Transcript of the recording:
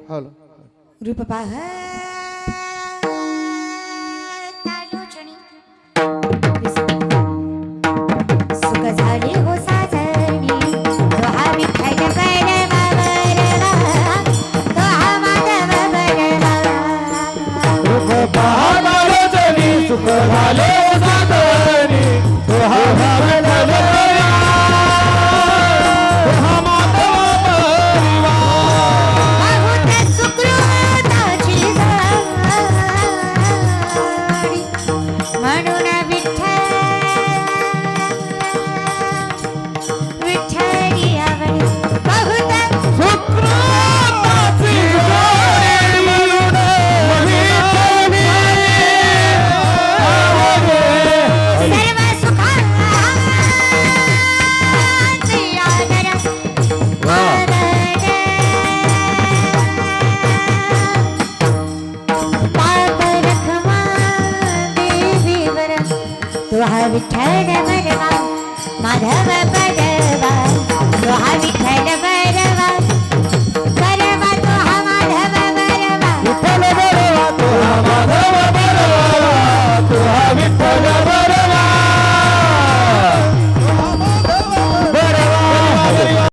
Hello रूप पाह सुख झाले हो साजणी तो हा विठ्ठल परमावरवा तो हा माधव बरवा रूप पाहणारचनी सुख झाले साधनी तो हा विठ्ठल बरवा तो हा माधव बरवा बहुत सुकृताची झाडी म्हणून विठ्ठली आवडी बहुत सुकृताची जोडी म्हणून विठ्ठली आवडे. सर्व सुखांची आदर पाप रखमा देवीवर तो हा विठ्ठल बरवा माधव बरवा तो हा विठ्ठल बरवा